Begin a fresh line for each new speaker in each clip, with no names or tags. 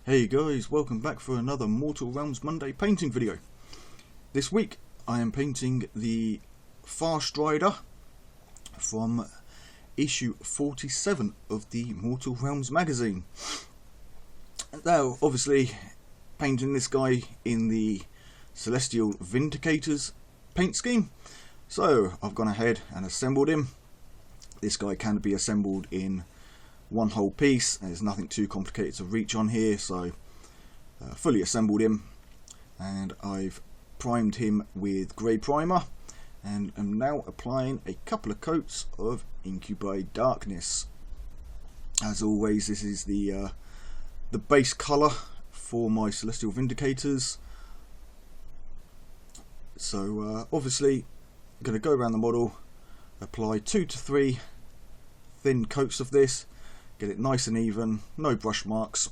Hey guys, welcome back for another Mortal Realms Monday painting video. This week I am painting the Farstrider from issue 47 of the Mortal Realms magazine. Now obviously painting this guy in the Celestial Vindicators paint scheme, so I've gone ahead and assembled him. This guy can be assembled in one whole piece. There's nothing too complicated to reach on here, so fully assembled him, and I've primed him with grey primer and am now applying a couple of coats of Incubi Darkness. As always, this is the base colour for my Celestial Vindicators. So obviously I'm going to go around the model, apply 2 to 3 thin coats of this, get it nice and even, no brush marks,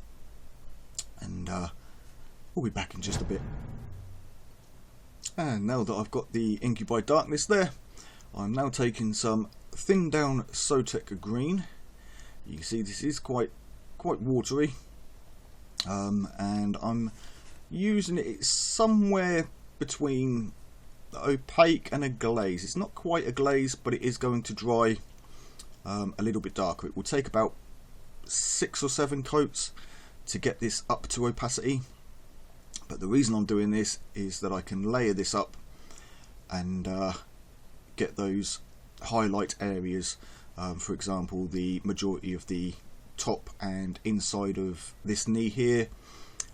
and we'll be back in just a bit. And now that I've got the Incubi Darkness there, I'm now taking some thinned down Sotek green. You can see this is quite watery, and I'm using it somewhere between opaque and a glaze. It's not quite a glaze, but it is going to dry a little bit darker. It will take about 6 or 7 coats to get this up to opacity, but the reason I'm doing this is that I can layer this up and get those highlight areas. For example, the majority of the top and inside of this knee here,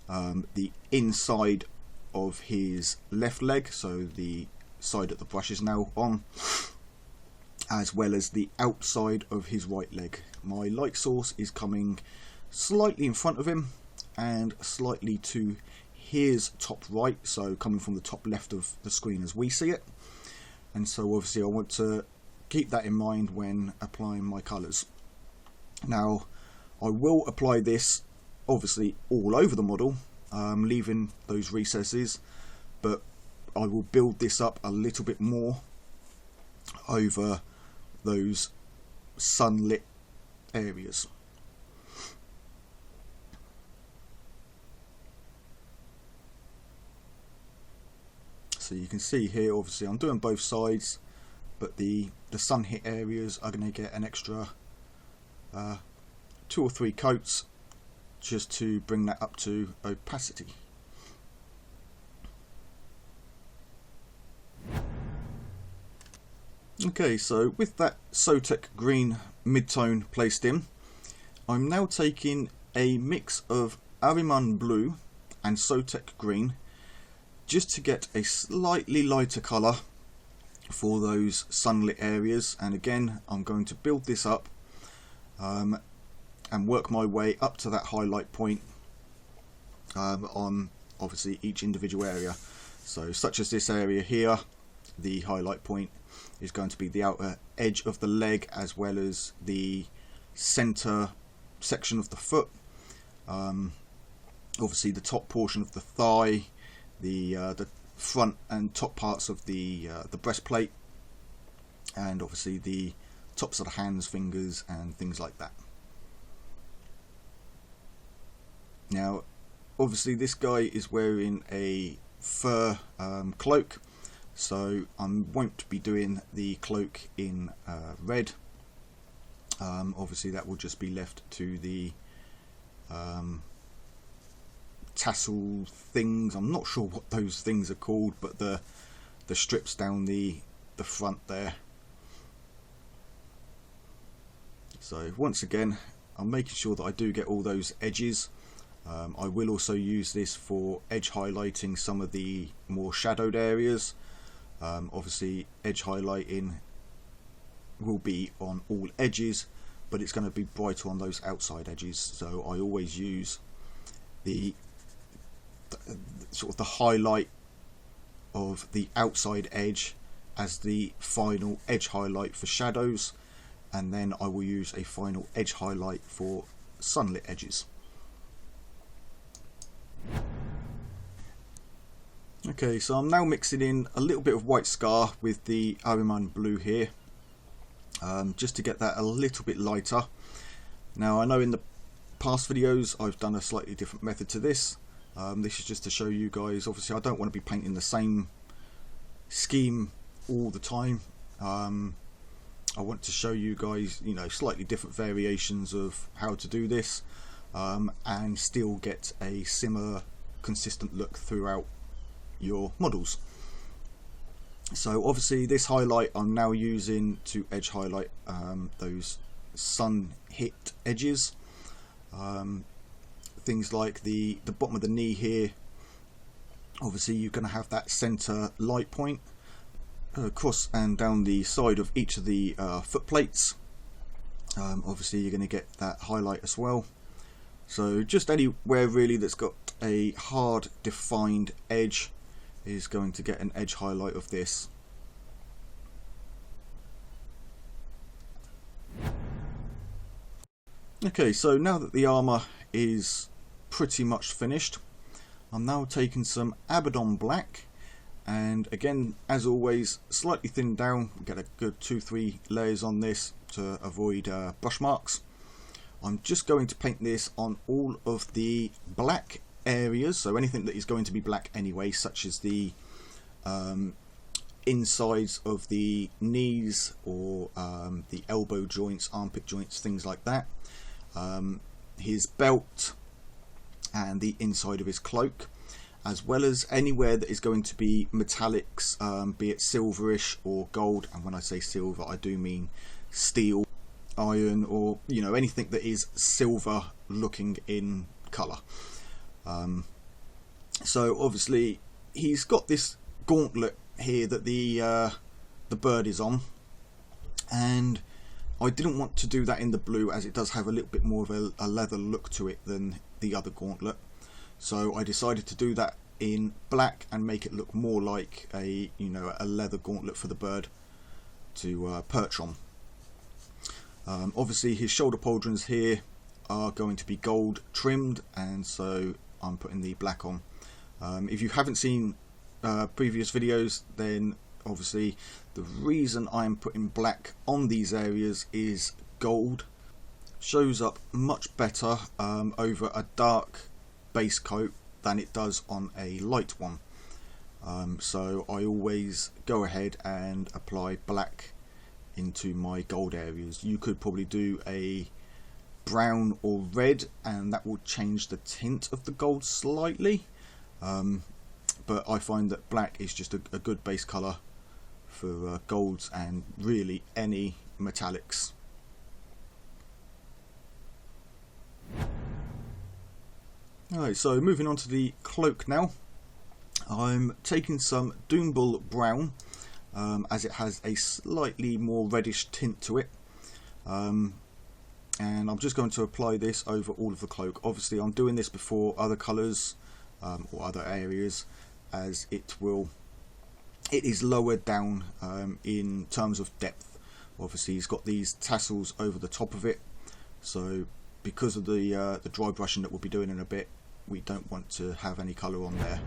the inside of his left leg, so the side that the brush is now on, as well as the outside of his right leg. My light source is coming slightly in front of him and slightly to his top right, so coming from the top left of the screen as we see it. And so obviously I want to keep that in mind when applying my colours. Now I will apply this obviously all over the model, leaving those recesses, but I will build this up a little bit more over those sunlit areas. So you can see here, obviously I'm doing both sides, but the sun hit areas are going to get an extra 2 or 3 coats just to bring that up to opacity. Okay, so with that Sotek green mid-tone placed in, I'm now taking a mix of Ahriman blue and Sotek green just to get a slightly lighter colour for those sunlit areas. And again, I'm going to build this up and work my way up to that highlight point on obviously each individual area. So such as this area here, the highlight point is going to be the outer edge of the leg as well as the center section of the foot. Obviously the top portion of the thigh, the front and top parts of the breastplate, and obviously the tops of the hands, fingers and things like that. Now obviously this guy is wearing a fur cloak, so I won't be doing the cloak in red. Obviously that will just be left to the tassel things. I'm not sure what those things are called, but the strips down the front there. So once again, I'm making sure that I do get all those edges. I will also use this for edge highlighting some of the more shadowed areas. Obviously edge highlighting will be on all edges, but it's going to be brighter on those outside edges, so I always use the sort of the highlight of the outside edge as the final edge highlight for shadows, and then I will use a final edge highlight for sunlit edges. Okay, so I'm now mixing in a little bit of white scar with the Ahriman blue here, just to get that a little bit lighter. Now I know in the past videos I've done a slightly different method to this. This is just to show you guys, obviously I don't want to be painting the same scheme all the time. I want to show you guys, you know, slightly different variations of how to do this, and still get a similar consistent look throughout your models. So obviously this highlight I'm now using to edge highlight those sun hit edges. Things like the bottom of the knee here, obviously you're going to have that center light point across and down the side of each of the foot plates. Obviously you're going to get that highlight as well. So just anywhere really that's got a hard defined edge is going to get an edge highlight of this. Okay, so now that the armour is pretty much finished, I'm now taking some Abaddon black, and again, as always, slightly thinned down. Get a good 2-3 layers on this to avoid brush marks. I'm just going to paint this on all of the black areas, so anything that is going to be black anyway, such as the insides of the knees or the elbow joints, armpit joints, things like that. His belt and the inside of his cloak, as well as anywhere that is going to be metallics, be it silverish or gold. And when I say silver, I do mean steel, iron, or you know, anything that is silver looking in colour. So obviously he's got this gauntlet here that the bird is on, and I didn't want to do that in the blue, as it does have a little bit more of a leather look to it than the other gauntlet. So I decided to do that in black and make it look more like a, you know, a leather gauntlet for the bird to perch on. Obviously his shoulder pauldrons here are going to be gold trimmed, and so I'm putting the black on. If you haven't seen previous videos, then obviously the reason I'm putting black on these areas is gold shows up much better over a dark base coat than it does on a light one. So I always go ahead and apply black into my gold areas. You could probably do a brown or red, and that will change the tint of the gold slightly, but I find that black is just a good base colour for golds and really any metallics. Alright, so moving on to the cloak now. I'm taking some Doombull brown, as it has a slightly more reddish tint to it, and I'm just going to apply this over all of the cloak. Obviously I'm doing this before other colours or other areas, as it is lower down in terms of depth. Obviously he's got these tassels over the top of it, so because of the dry brushing that we'll be doing in a bit, we don't want to have any colour on there.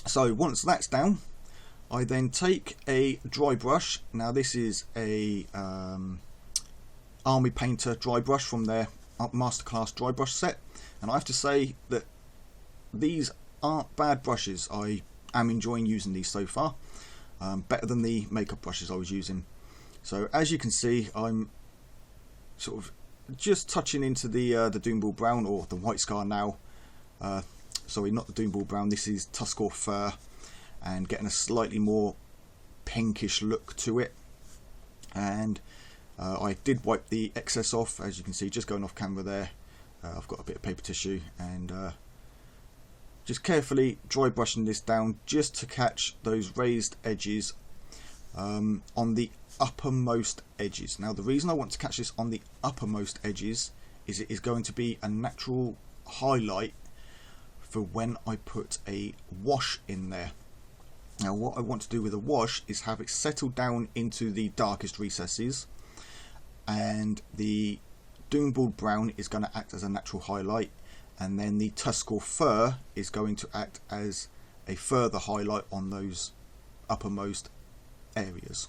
So once that's down, I then take a dry brush. Now this is a Army Painter dry brush from their Masterclass dry brush set, and I have to say that these aren't bad brushes. I am enjoying using these so far, better than the makeup brushes I was using. So as you can see, I'm sort of just touching into the Doombull brown, or the White Scar now. Sorry, not the Doombull brown, this is Tuskor Fur, and getting a slightly more pinkish look to it. And I did wipe the excess off, as you can see, just going off camera there. I've got a bit of paper tissue, and just carefully dry brushing this down just to catch those raised edges on the uppermost edges. Now the reason I want to catch this on the uppermost edges is it is going to be a natural highlight for when I put a wash in there. Now what I want to do with a wash is have it settle down into the darkest recesses, and the Doombull brown is going to act as a natural highlight, and then the Tuskor Fur is going to act as a further highlight on those uppermost areas.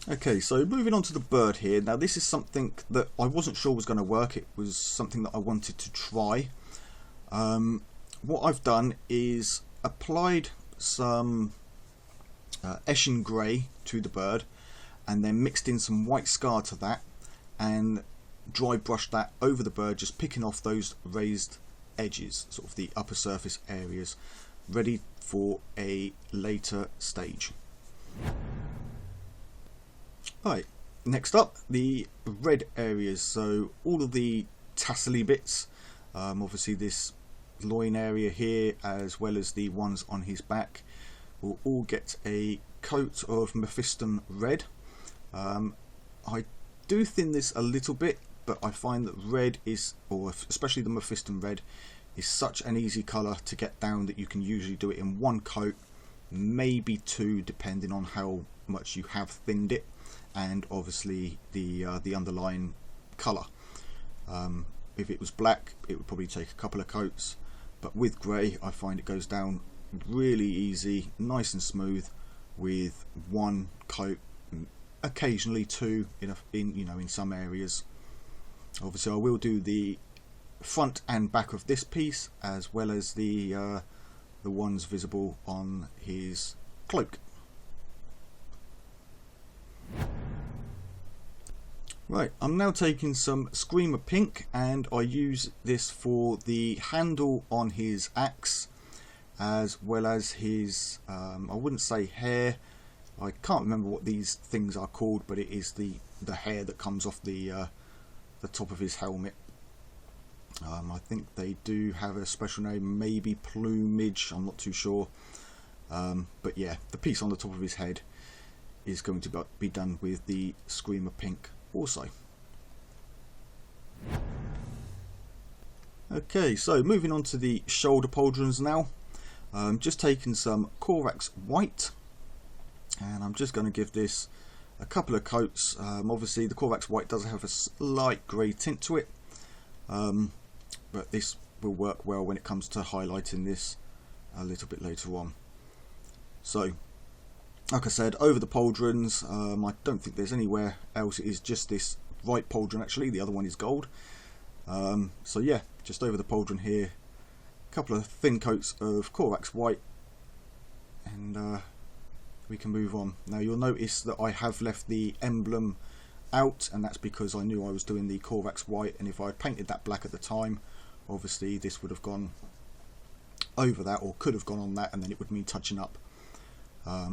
Okay, so moving on to the bird here. Now this is something that I wasn't sure was going to work. It was something that I wanted to try. What I've done is applied some Eshin grey to the bird, and then mixed in some white scar to that, and dry brushed that over the bird, just picking off those raised edges, sort of the upper surface areas, ready for a later stage. Right, next up, the red areas. So all of the tassely bits, obviously this loin area here, as well as the ones on his back, will all get a coat of Mephiston red. I do thin this a little bit, but I find that red is, or especially the Mephiston red, is such an easy colour to get down that you can usually do it in one coat, maybe two, depending on how much you have thinned it, and obviously the underlying colour. If it was black, it would probably take a couple of coats, but with grey, I find it goes down really easy, nice and smooth, with one coat, occasionally two in some areas. Obviously, I will do the front and back of this piece, as well as the ones visible on his cloak. Right, I'm now taking some Screamer Pink, and I use this for the handle on his axe, as well as his, I wouldn't say hair, I can't remember what these things are called, but it is the hair that comes off the top of his helmet. I think they do have a special name, maybe plumage, I'm not too sure. But yeah, the piece on the top of his head is going to be done with the Screamer Pink also. Okay, so moving on to the shoulder pauldrons now. Just taking some Agrax White, and I'm just going to give this a couple of coats. Obviously the Agrax White does have a slight grey tint to it, but this will work well when it comes to highlighting this a little bit later on. So, like I said, over the pauldrons, I don't think there's anywhere else. It is just this right pauldron actually, the other one is gold. So yeah, just over the pauldron here, a couple of thin coats of Agrax White, and we can move on. Now you'll notice that I have left the emblem out, and that's because I knew I was doing the Agrax White, and if I had painted that black at the time, obviously this would have gone over that, or could have gone on that, and then it would mean touching up.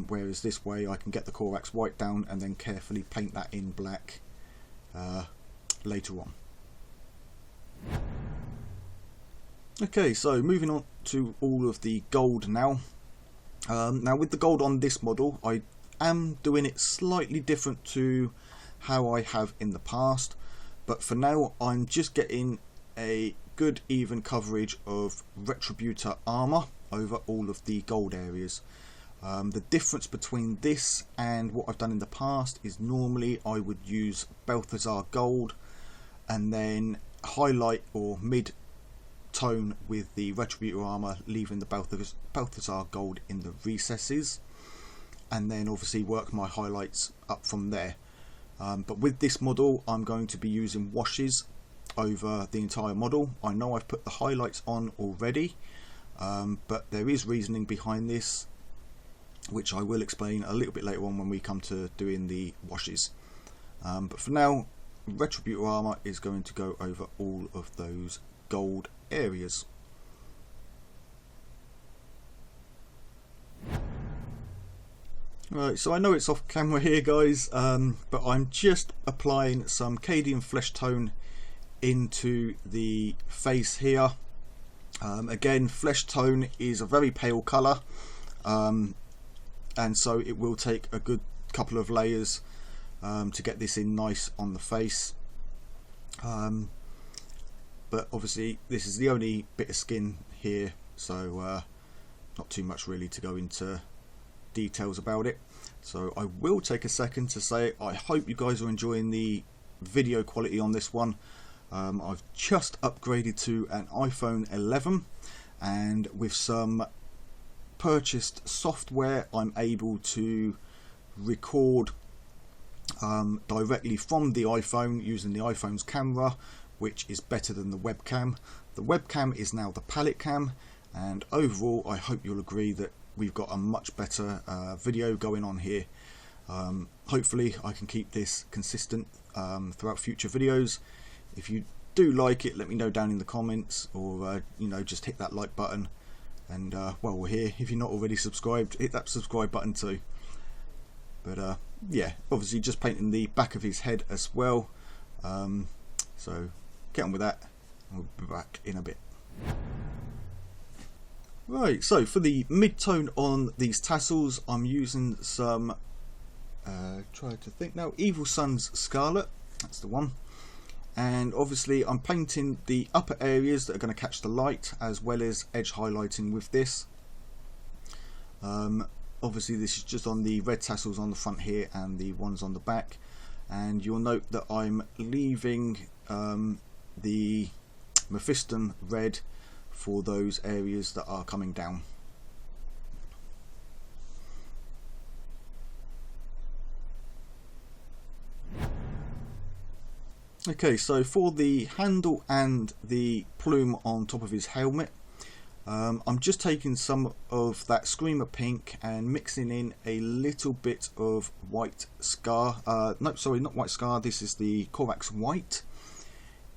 Whereas this way I can get the Agrax White down and then carefully paint that in black later on. Okay, so moving on to all of the gold now. Now with the gold on this model, I am doing it slightly different to how I have in the past, but for now I'm just getting a good even coverage of Retributor armour over all of the gold areas. The difference between this and what I've done in the past is normally I would use Balthazar gold and then highlight or mid-tone with the Retributor armour, leaving the Balthazar gold in the recesses, and then obviously work my highlights up from there. But with this model I'm going to be using washes over the entire model. I know I've put the highlights on already, but there is reasoning behind this, which I will explain a little bit later on when we come to doing the washes. But for now, Retributor armour is going to go over all of those gold areas. Right, so I know it's off camera here guys, but I'm just applying some Cadian flesh tone into the face here. Again, flesh tone is a very pale colour, and so it will take a good couple of layers to get this in nice on the face. But obviously this is the only bit of skin here, so not too much really to go into details about it. So I will take a second to say I hope you guys are enjoying the video quality on this one. I've just upgraded to an iPhone 11, and with some purchased software I'm able to record directly from the iPhone using the iPhone's camera, which is better than the webcam. The webcam is now the palette cam, and overall I hope you'll agree that we've got a much better video going on here. Hopefully I can keep this consistent throughout future videos. If you do like it, let me know down in the comments, or you know, just hit that like button. And while we're here, if you're not already subscribed, hit that subscribe button too. But yeah, obviously just painting the back of his head as well. So get on with that, and we'll be back in a bit. Right, so for the mid-tone on these tassels, I'm using some, try to think now, Evil Sun's Scarlet, that's the one. And obviously I'm painting the upper areas that are going to catch the light, as well as edge highlighting with this. Obviously this is just on the red tassels on the front here and the ones on the back. And you'll note that I'm leaving the Mephiston red for those areas that are coming down. Okay, so for the handle and the plume on top of his helmet, I'm just taking some of that Screamer Pink and mixing in a little bit of White Scar, no sorry, not White Scar, this is the Corax White,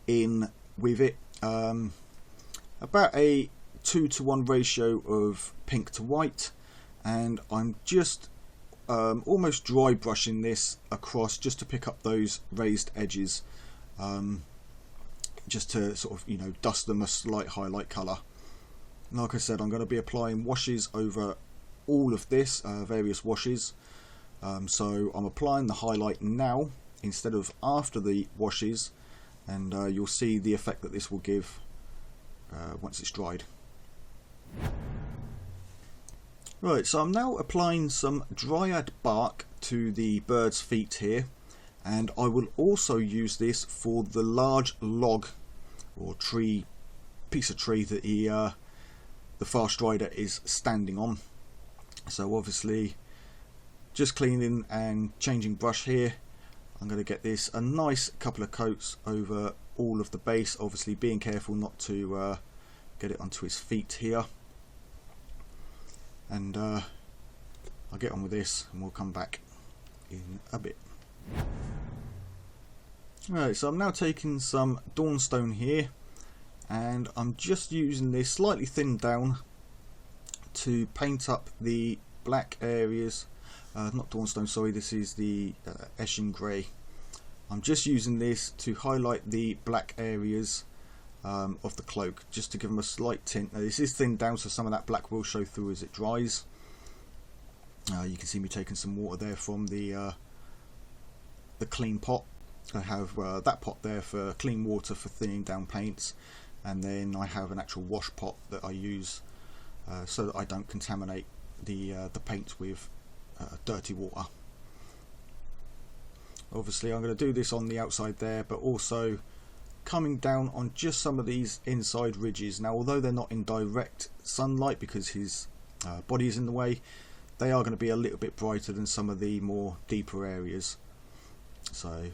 in with it. About a 2-to-1 ratio of pink to white, and I'm just almost dry brushing this across just to pick up those raised edges, just to sort of, you know, dust them a slight highlight colour. Like I said, I'm going to be applying washes over all of this, various washes. So I'm applying the highlight now instead of after the washes, and you'll see the effect that this will give once it's dried. Right, so I'm now applying some Dryad bark to the bird's feet here, and I will also use this for the large log or tree, piece of tree that the farstrider is standing on. So obviously just cleaning and changing brush here. I'm going to get this a nice couple of coats over all of the base, obviously being careful not to get it onto his feet here. And I'll get on with this and we'll come back in a bit. Right, so I'm now taking some Dawnstone here, and I'm just using this slightly thinned down to paint up the black areas. Not Dawnstone, sorry, this is the Eshin Grey. I'm just using this to highlight the black areas of the cloak, just to give them a slight tint. Now this is thinned down, so some of that black will show through as it dries. You can see me taking some water there from the clean pot. I have that pot there for clean water for thinning down paints, and then I have an actual wash pot that I use so that I don't contaminate the paint with dirty water. Obviously I'm going to do this on the outside there, but also coming down on just some of these inside ridges. Now although they're not in direct sunlight because his body is in the way, they are going to be a little bit brighter than some of the more deeper areas. So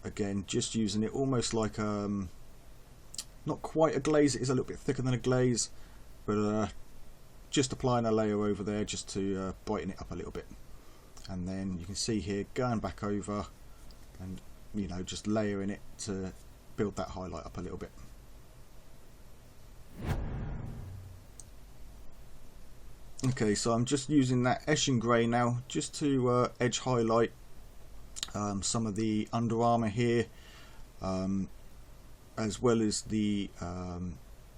again, just using it almost like not quite a glaze, it is a little bit thicker than a glaze, but just applying a layer over there just to brighten it up a little bit. And then you can see here going back over and, you know, just layering it to build that highlight up a little bit. Okay, so I'm just using that Eshin Grey now just to edge highlight some of the Under Armour here, as well as the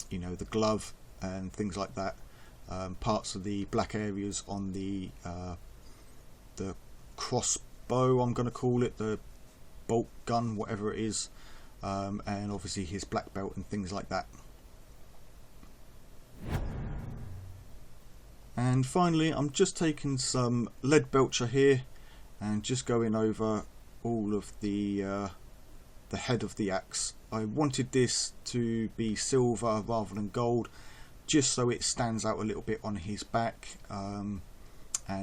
you know, the glove and things like that, parts of the black areas on the crossbow, I'm going to call it, the bolt gun, whatever it is, and obviously his black belt and things like that. And finally I'm just taking some lead belcher here and just going over all of the head of the axe. I wanted this to be silver rather than gold, just so it stands out a little bit on his back, and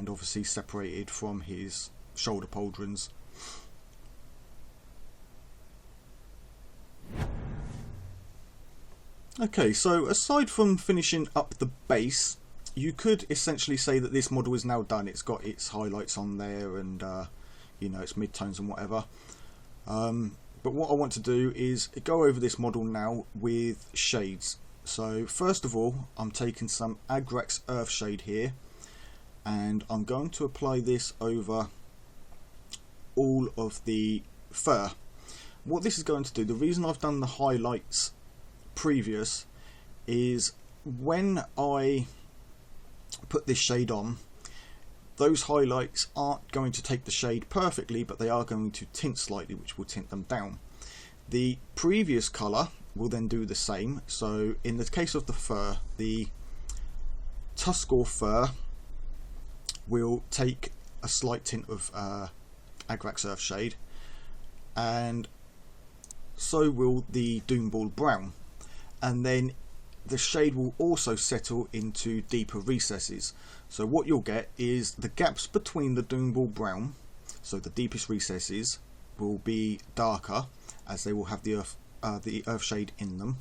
obviously separated from his shoulder pauldrons. Okay, so aside from finishing up the base, you could essentially say that this model is now done. It's got its highlights on there and you know, its midtones and whatever. But what I want to do is go over this model now with shades. So first of all, I'm taking some Aggrex Earthshade here, and I'm going to apply this over all of the fur. What this is going to do, the reason I've done the highlights previous, is when I put this shade on, those highlights aren't going to take the shade perfectly, but they are going to tint slightly, which will tint them down. The previous colour will then do the same. So in the case of the fur, the Tuscaur fur will take a slight tint of Agrax Earthshade, and so will the Doomball brown, and then the shade will also settle into deeper recesses. So what you'll get is the gaps between the Doomball brown, so the deepest recesses, will be darker as they will have the Earthshade in them.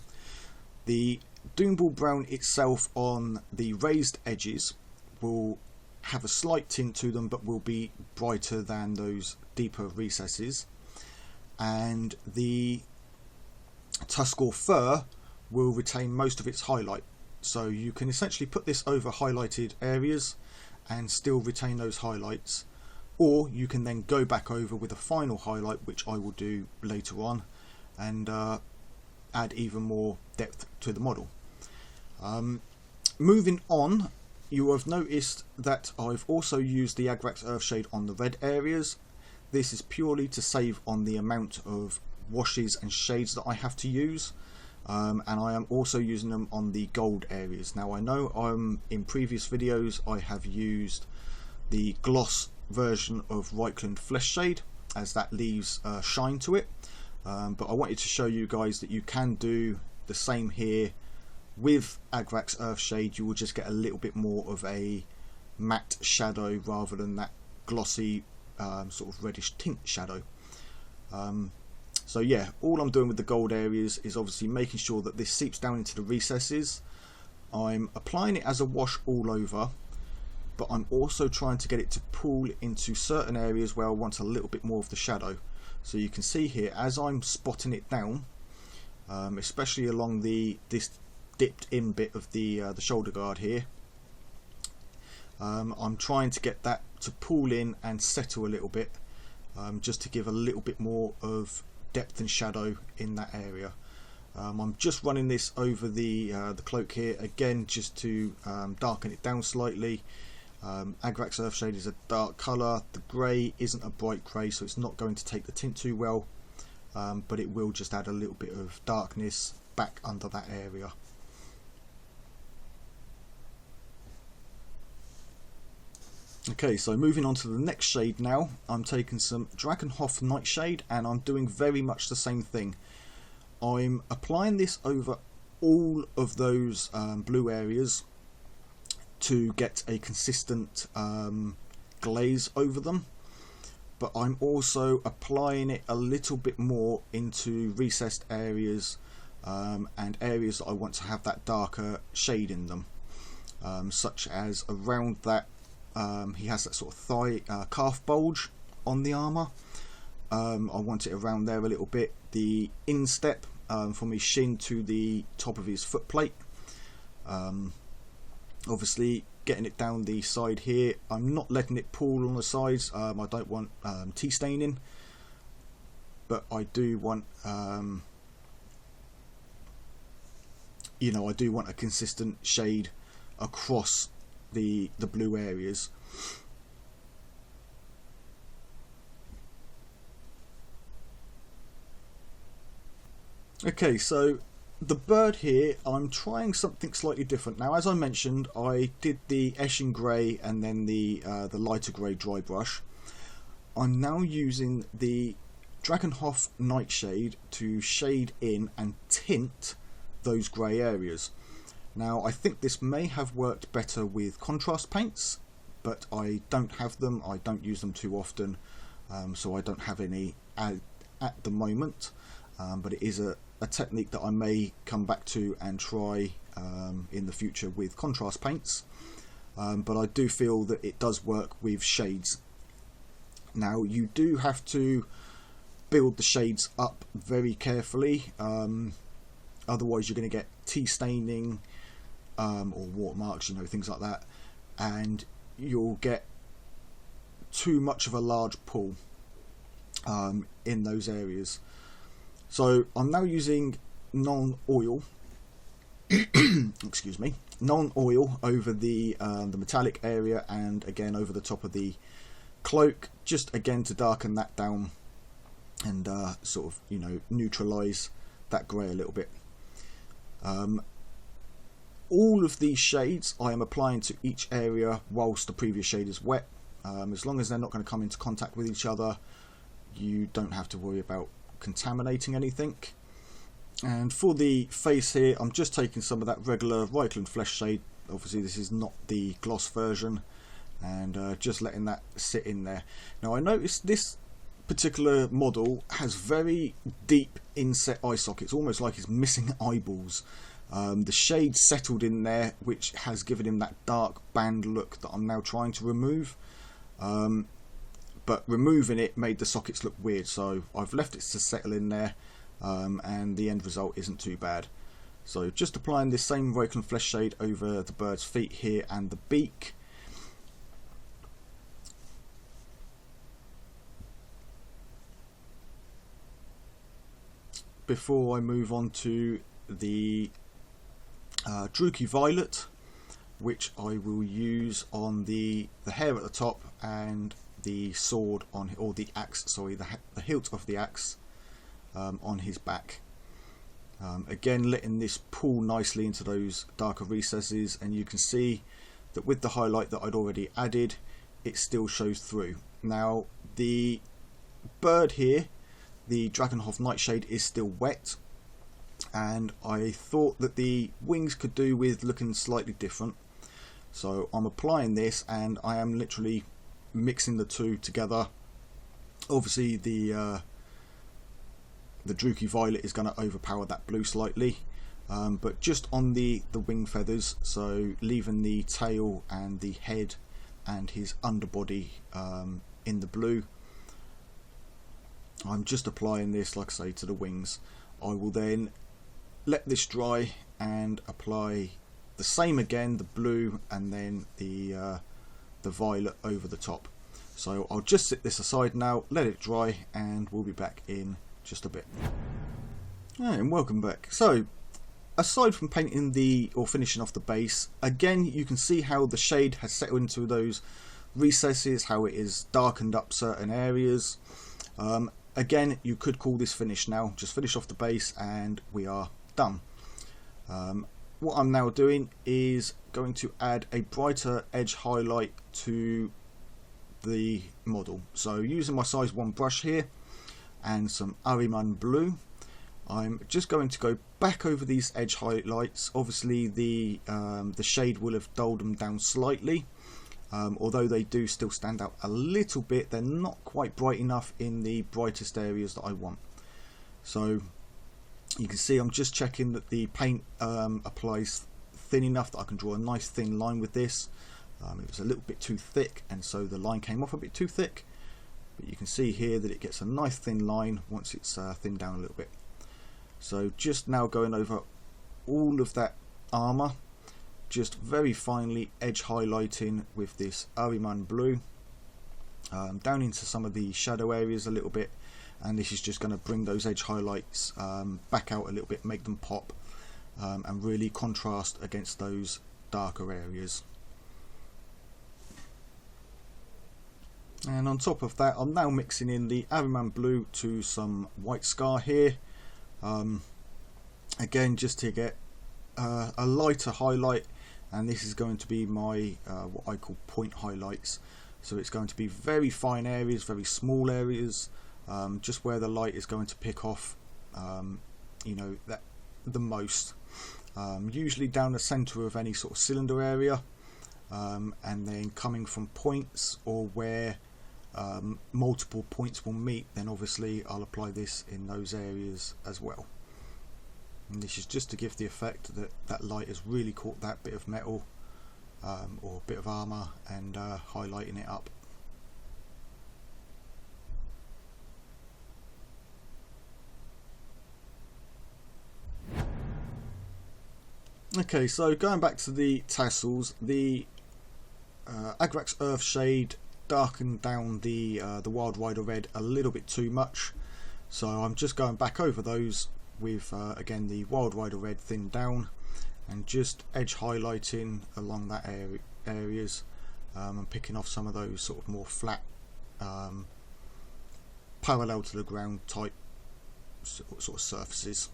The Doomball brown itself on the raised edges will have a slight tint to them, but will be brighter than those deeper recesses. And the Tuscaur fur will retain most of its highlight. So you can essentially put this over highlighted areas and still retain those highlights, or you can then go back over with a final highlight, which I will do later on, and add even more depth to the model. Moving on, you have noticed that I've also used the Agrax Earthshade on the red areas. This is purely to save on the amount of washes and shades that I have to use. And I am also using them on the gold areas. Now I know in previous videos I have used the gloss version of Reichland Flesh Shade, as that leaves shine to it, but I wanted to show you guys that you can do the same here with Agrax Earthshade. You will just get a little bit more of a matte shadow rather than that glossy sort of reddish tint shadow. So yeah, all I'm doing with the gold areas is obviously making sure that this seeps down into the recesses. I'm applying it as a wash all over, but I'm also trying to get it to pool into certain areas where I want a little bit more of the shadow. So you can see here, as I'm spotting it down, especially along this dipped in bit of the shoulder guard here, I'm trying to get that to pool in and settle a little bit, just to give a little bit more of depth and shadow in that area. I'm just running this over the cloak here again, just to darken it down slightly. Agrax Earthshade is a dark colour. The grey isn't a bright grey, so it's not going to take the tint too well, but it will just add a little bit of darkness back under that area. Okay, so moving on to the next shade now, I'm taking some Hot Nightshade, and I'm doing very much the same thing. I'm applying this over all of those blue areas to get a consistent glaze over them, but I'm also applying it a little bit more into recessed areas and areas that I want to have that darker shade in them, such as around that he has that sort of thigh calf bulge on the armour. I want it around there a little bit, the instep from his shin to the top of his foot plate. Obviously getting it down the side here, I'm not letting it pool on the sides. I don't want tea staining, but I do want you know, I do want a consistent shade across the blue areas. Okay, so the bird here, I'm trying something slightly different. Now, as I mentioned, I did the Eshin Grey and then the lighter grey dry brush. I'm now using the Hot Nightshade to shade in and tint those grey areas. Now, I think this may have worked better with contrast paints, but I don't have them, I don't use them too often, so I don't have any at the moment, but it is a technique that I may come back to and try in the future with contrast paints, but I do feel that it does work with shades. Now you do have to build the shades up very carefully, otherwise you're going to get tea staining or watermarks, you know, things like that, and you'll get too much of a large pool in those areas. So I'm now using non-oil excuse me, non-oil over the metallic area, and again over the top of the cloak, just again to darken that down and sort of, you know, neutralize that grey a little bit. All of these shades I am applying to each area whilst the previous shade is wet. As long as they're not going to come into contact with each other, you don't have to worry about contaminating anything. And for the face here, I'm just taking some of that regular Reikland flesh shade. Obviously this is not the gloss version, and just letting that sit in there. Now I noticed this particular model has very deep inset eye sockets, almost like it's missing eyeballs. The shade settled in there, which has given him that dark band look that I'm now trying to remove. But removing it made the sockets look weird, so I've left it to settle in there, and the end result isn't too bad. So just applying this same Reikland flesh shade over the bird's feet here and the beak. Before I move on to the Druky Violet, which I will use on the hair at the top and the sword on, or the axe, sorry, the hilt of the axe on his back. Again, letting this pull nicely into those darker recesses, and you can see that with the highlight that I'd already added, it still shows through. Now the bird here, the Hot Nightshade, is still wet, and I thought that the wings could do with looking slightly different, so I'm applying this and I am literally mixing the two together. Obviously the Druky Violet is going to overpower that blue slightly, but just on the wing feathers, so leaving the tail and the head and his underbody in the blue. I'm just applying this, like I say, to the wings. I will then let this dry and apply the same again, the blue and then the violet over the top. So I'll just sit this aside now, let it dry, and we'll be back in just a bit. And welcome back. So aside from painting or finishing off the base, again you can see how the shade has settled into those recesses, how it is darkened up certain areas. Again, you could call this finished now. Just finish off the base and we are done. What I'm now doing is going to add a brighter edge highlight to the model. So using my size 1 brush here and some Ahriman blue, I'm just going to go back over these edge highlights. Obviously the shade will have dulled them down slightly. Although they do still stand out a little bit, they're not quite bright enough in the brightest areas that I want. So you can see I'm just checking that the paint applies thin enough that I can draw a nice thin line with this. It was a little bit too thick, and so the line came off a bit too thick, but you can see here that it gets a nice thin line once it's thinned down a little bit. So just now going over all of that armour, just very finely edge highlighting with this Ahriman blue down into some of the shadow areas a little bit, and this is just going to bring those edge highlights back out a little bit, make them pop, and really contrast against those darker areas. And on top of that, I'm now mixing in the Ahriman blue to some white scar here, again just to get a lighter highlight. And this is going to be my what I call point highlights. So it's going to be very fine areas, very small areas, just where the light is going to pick off, you know, that the most. Usually down the centre of any sort of cylinder area, and then coming from points or where multiple points will meet, then obviously I'll apply this in those areas as well. And this is just to give the effect that that light has really caught that bit of metal or bit of armour and highlighting it up. Okay, so going back to the tassels, the Agrax Earthshade darkened down the Wild Rider Red a little bit too much, so I'm just going back over those with again the Wild Rider Red thinned down and just edge highlighting along that areas and picking off some of those sort of more flat parallel to the ground type sort of surfaces.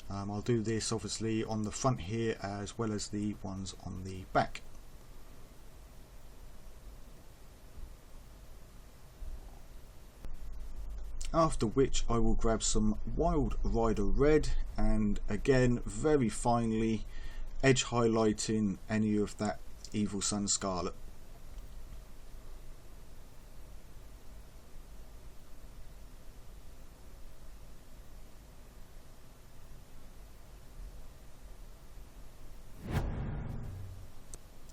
I'll do this obviously on the front here as well as the ones on the back. After which I will grab some Wild Rider Red and again very finely edge highlighting any of that Evil Sun Scarlet.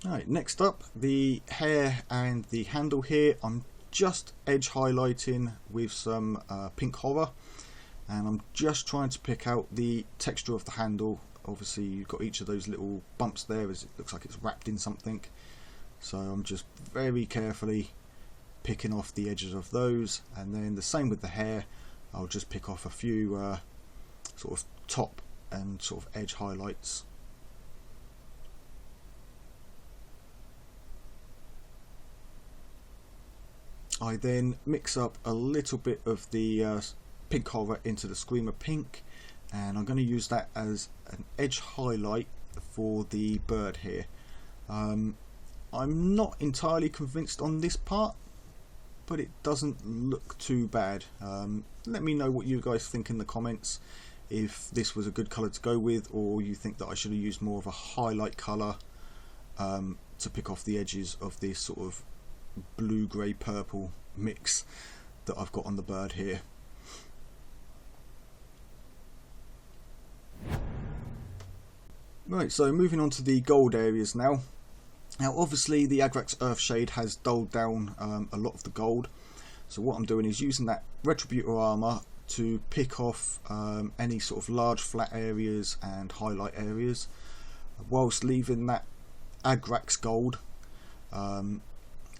Alright, next up the hair and the handle here. I'm just edge highlighting with some pink horror, and I'm just trying to pick out the texture of the handle. Obviously you've got each of those little bumps there as it looks like it's wrapped in something, so I'm just very carefully picking off the edges of those, and then the same with the hair. I'll just pick off a few sort of top and sort of edge highlights. I then mix up a little bit of the pink horror into the Screamer Pink, and I'm going to use that as an edge highlight for the bird here. I'm not entirely convinced on this part, but it doesn't look too bad. Let me know what you guys think in the comments, if this was a good colour to go with, or you think that I should have used more of a highlight colour to pick off the edges of this sort of blue, grey, purple mix that I've got on the bird here. Right, so moving on to the gold areas now. Now obviously the Agrax Earthshade has dulled down a lot of the gold, so what I'm doing is using that Retributor armour to pick off any sort of large flat areas and highlight areas, whilst leaving that Agrax gold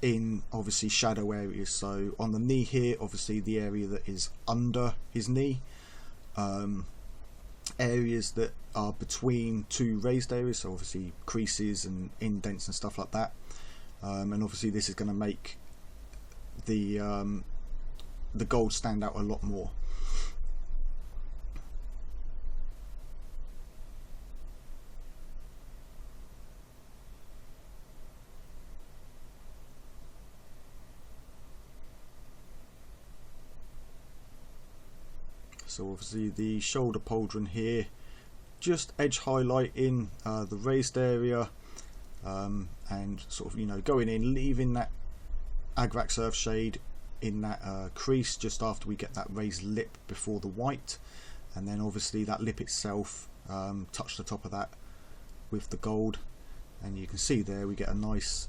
in obviously shadow areas. So on the knee here, obviously the area that is under his knee, areas that are between two raised areas, so obviously creases and indents and stuff like that, and obviously this is going to make the gold stand out a lot more. So obviously the shoulder pauldron here, just edge highlighting the raised area, and sort of, you know, going in, leaving that Agrax Earthshade in that crease just after we get that raised lip before the white, and then obviously that lip itself, touch the top of that with the gold, and you can see there we get a nice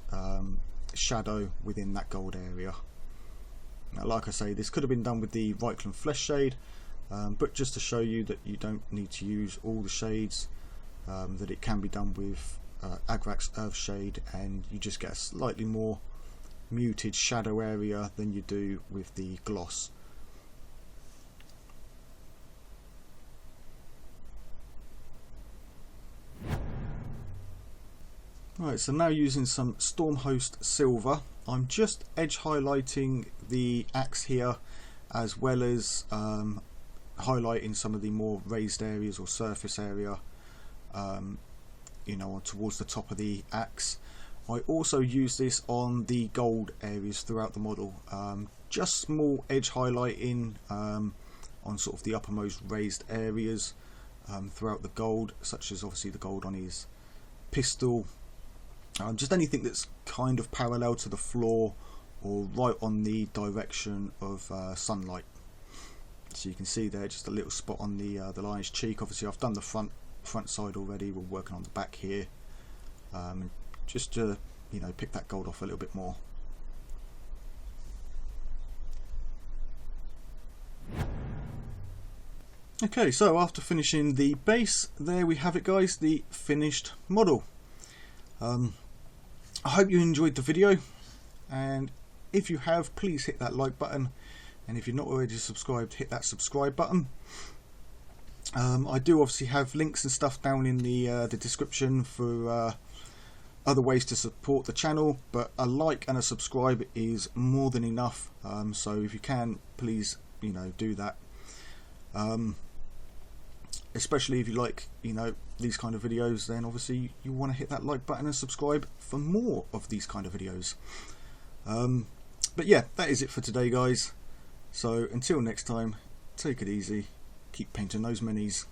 shadow within that gold area. Now like I say, this could have been done with the Reikland Flesh shade, but just to show you that you don't need to use all the shades, that it can be done with Agrax Earthshade, and you just get a slightly more muted shadow area than you do with the gloss. Right, so now using some Stormhost Silver, I'm just edge highlighting the axe here, as well as highlighting some of the more raised areas or surface area, you know, towards the top of the axe. I also use this on the gold areas throughout the model, just small edge highlighting on sort of the uppermost raised areas throughout the gold, such as obviously the gold on his pistol, just anything that's kind of parallel to the floor or right on the direction of sunlight. So you can see there just a little spot on the lion's cheek. Obviously I've done the front side already. We're working on the back here, just to, you know, pick that gold off a little bit more. Okay, so after finishing the base, there we have it guys, the finished model. I hope you enjoyed the video, and if you have, please hit that like button, and if you're not already subscribed, hit that subscribe button. I do obviously have links and stuff down in the description for other ways to support the channel, but a like and a subscribe is more than enough, so if you can, please, you know, do that. Especially if you like, you know, these kind of videos, then obviously you want to hit that like button and subscribe for more of these kind of videos. But yeah, that is it for today guys, so until next time, take it easy, keep painting those minis.